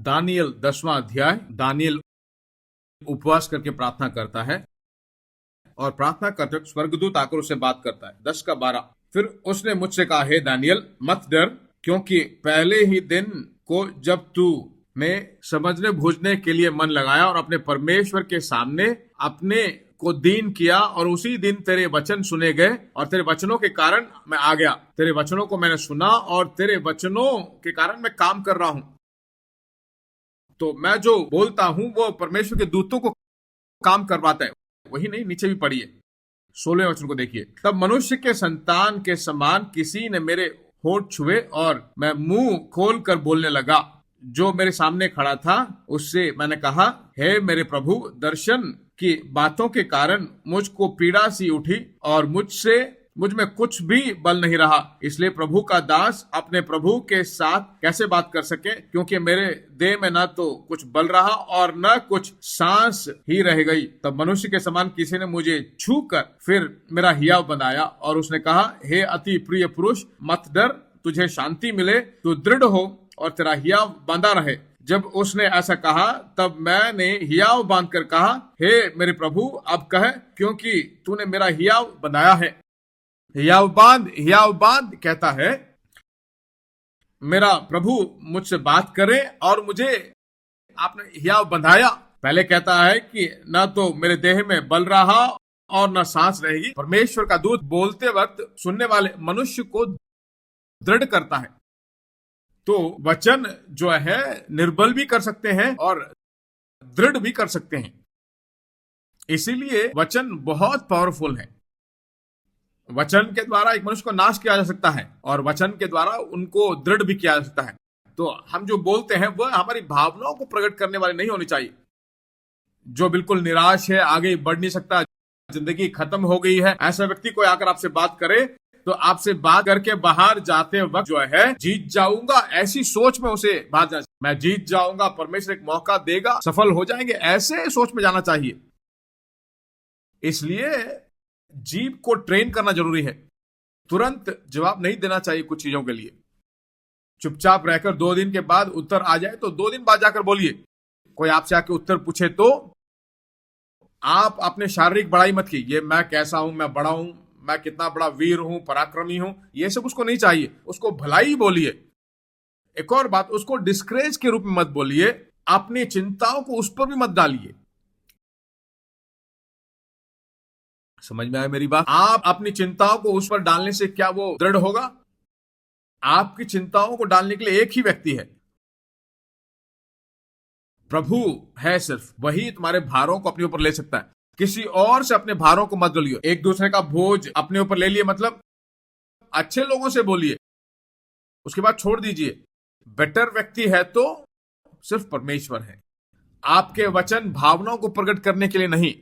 Daniel 10वां अध्याय। Daniel उपवास करके प्रार्थना करता है और प्रार्थना करते वक्त स्वर्गदूत आकर उससे बात करता है। 10 का 12। फिर उसने मुझसे कहा, हे दानियल, मत डर, क्योंकि पहले ही दिन को जब तू ने समझने बूझने के लिए मन लगाया और अपने परमेश्वर के सामने अपने को दीन किया, और उसी दिन तेरे वचन सुने गए और तेरे वचनों के कारण मैं आ गया। तेरे वचनों को मैंने सुना और तेरे वचनों के कारण मैं काम कर रहा हूं। तो मैं जो बोलता हूं वो परमेश्वर के दूतों को काम करवाता है। वही नहीं, नीचे भी पढ़िए 16वें वचन को देखिए। तब मनुष्य के संतान के समान किसी ने मेरे होठ छुए और मैं मुंह खोल कर बोलने लगा। जो मेरे सामने खड़ा था उससे मैंने कहा, हे मेरे प्रभु, दर्शन की बातों के कारण मुझको पीड़ा सी उठी और मुझ में कुछ भी बल नहीं रहा। इसलिए प्रभु का दास अपने प्रभु के साथ कैसे बात कर सके, क्योंकि मेरे देह में न तो कुछ बल रहा और न कुछ सांस ही रह गई। तब मनुष्य के समान किसी ने मुझे छू कर फिर मेरा हियाव बनाया और उसने कहा, हे अति प्रिय पुरुष, मत डर, तुझे शांति मिले, तू दृढ़ हो और तेरा हियाव बंधा रहे। जब उसने ऐसा कहा तब मैंने हियाव बांध कर कहा, हे मेरे प्रभु, अब कह, क्योंकि तूने मेरा हियाव बनाया है। हियाव बांध कहता है मेरा प्रभु मुझसे बात करे और मुझे आपने हियाव बंधाया। पहले कहता है कि न तो मेरे देह में बल रहा और न सांस रहेगी। परमेश्वर का दूत बोलते वक्त सुनने वाले मनुष्य को दृढ़ करता है। तो वचन जो है निर्बल भी कर सकते हैं और दृढ़ भी कर सकते हैं। इसीलिए वचन बहुत पावरफुल है। वचन के द्वारा एक मनुष्य को नाश किया जा सकता है और वचन के द्वारा उनको दृढ़ भी किया जा सकता है। तो हम जो बोलते हैं वह हमारी भावनाओं को प्रकट करने वाली नहीं होनी चाहिए। जो बिल्कुल निराश है, आगे बढ़ नहीं सकता, जिंदगी खत्म हो गई है, ऐसा व्यक्ति कोई आकर आपसे बात करे तो आपसे बात करके बाहर जाते वक्त जो है जीत जाऊंगा, ऐसी सोच में उसे बाहर जाना, मैं जीत जाऊंगा, परमेश्वर एक मौका देगा, सफल हो जाएंगे, ऐसे सोच में जाना चाहिए। इसलिए जीभ को ट्रेन करना जरूरी है। तुरंत जवाब नहीं देना चाहिए कुछ चीजों के लिए। चुपचाप रहकर 2 दिन के बाद उत्तर आ जाए तो 2 दिन बाद जाकर बोलिए। कोई आपसे आके उत्तर पूछे तो आप अपने शारीरिक बड़ाई मत कीजिए, मैं कैसा हूं, मैं बड़ा हूं, मैं कितना बड़ा वीर हूं, पराक्रमी हूं, ये सब उसको नहीं चाहिए। उसको भलाई बोलिए। एक और बात, उसको डिस्करेज के रूप में मत बोलिए। अपनी चिंताओं को उस पर भी मत डालिए। समझ में आया मेरी बात? आप अपनी चिंताओं को उस पर डालने से क्या वो दृढ़ होगा? आपकी चिंताओं को डालने के लिए एक ही व्यक्ति है, प्रभु है। सिर्फ वही तुम्हारे भारों को अपने ऊपर ले सकता है। किसी और से अपने भारों को मत लियो। एक दूसरे का बोझ अपने ऊपर ले लिए मतलब अच्छे लोगों से बोलिए, उसके बाद छोड़ दीजिए। बेटर व्यक्ति है तो सिर्फ परमेश्वर है। आपके वचन भावनाओं को प्रकट करने के लिए नहीं,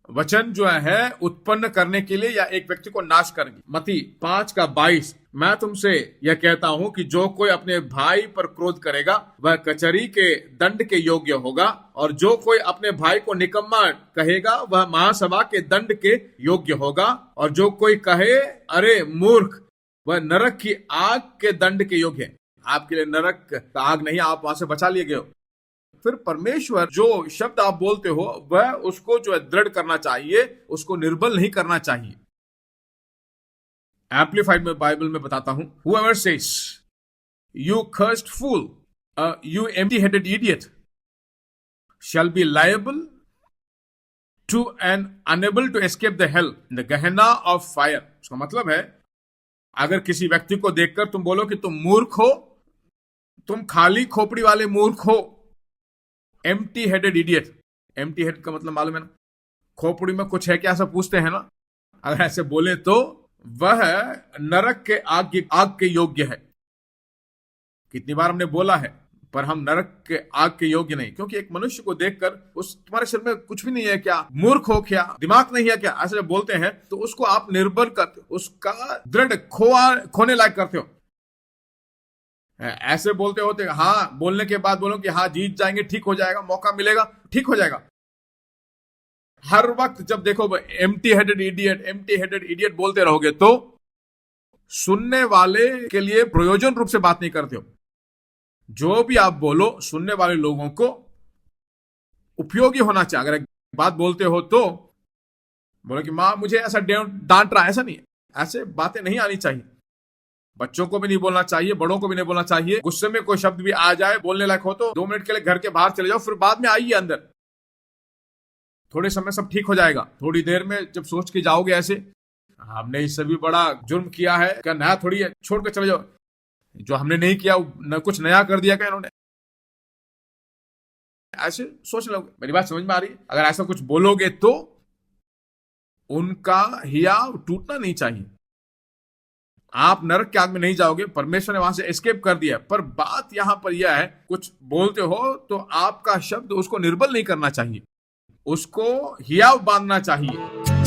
वचन जो है उत्पन्न करने के लिए या एक व्यक्ति को नाश करेंगे। मत्ती 5:22। मैं तुमसे यह कहता हूं कि जो कोई अपने भाई पर क्रोध करेगा वह कचहरी के दंड के योग्य होगा, और जो कोई अपने भाई को निकम्मा कहेगा वह महासभा के दंड के योग्य होगा, और जो कोई कहे अरे मूर्ख, वह नरक की आग के दंड के योग्य है। आपके लिए नरक का आग नहीं, आप वहां से बचा लिए गए हो। फिर परमेश्वर जो शब्द आप बोलते हो वह उसको जो है दृढ़ करना चाहिए, उसको निर्बल नहीं करना चाहिए। एम्प्लीफाइड में बाइबल में बताता हूं, whoever says you cursed fool, you empty-headed idiot, shall be liable to and unable to escape the hell, the Gehenna of fire। उसका मतलब है अगर किसी व्यक्ति को देखकर तुम बोलो कि तुम मूर्ख हो, तुम खाली खोपड़ी वाले मूर्ख हो, empty headed idiot. Empty head का मतलब मालूम है ना, खोपड़ी में कुछ है क्या, ऐसा पूछते हैं ना। अगर ऐसे बोले तो वह नरक के आग के योग्य है। कितनी बार हमने बोला है, पर हम नरक के आग के योग्य नहीं, क्योंकि एक मनुष्य को देखकर उस तुम्हारे सिर में कुछ भी नहीं है क्या, मूर्ख हो क्या, दिमाग नहीं है क्या, ऐसे जब बोलते हैं तो उसको आप निर्भर करते हो, उसका दृढ़ खोने लायक करते हो। ऐसे बोलते होते हाँ, बोलने के बाद बोलो कि हाँ जीत जाएंगे, ठीक हो जाएगा, मौका मिलेगा, ठीक हो जाएगा। हर वक्त जब देखो एम्प्टी हेडेड इडियट बोलते रहोगे तो सुनने वाले के लिए प्रयोजन रूप से बात नहीं करते हो। जो भी आप बोलो सुनने वाले लोगों को उपयोगी होना चाहिए। अगर एक बात बोलते हो तो बोलो कि माँ मुझे ऐसा डांट रहा है, ऐसा नहीं है, ऐसे बातें नहीं आनी चाहिए। बच्चों को भी नहीं बोलना चाहिए, बड़ों को भी नहीं बोलना चाहिए। गुस्से में कोई शब्द भी आ जाए बोलने लायक हो तो 2 मिनट के लिए घर के बाहर चले जाओ, फिर बाद में आइए अंदर। थोड़े समय सब ठीक हो जाएगा। थोड़ी देर में जब सोच के जाओगे ऐसे हमने इससे भी बड़ा जुर्म किया है, क्या नया थोड़ी है, छोड़ के चले जाओ। जो हमने नहीं किया न कुछ नया कर दिया क्या इन्होंने, ऐसे सोच लोगे। मेरी बात समझ में आ रही है? अगर ऐसा कुछ बोलोगे तो उनका हियाव टूटना नहीं चाहिए। आप नरक के आग में नहीं जाओगे, परमेश्वर ने वहां से एस्केप कर दिया। पर बात यहां पर यह है, कुछ बोलते हो तो आपका शब्द उसको निर्बल नहीं करना चाहिए, उसको हियाव बांधना चाहिए।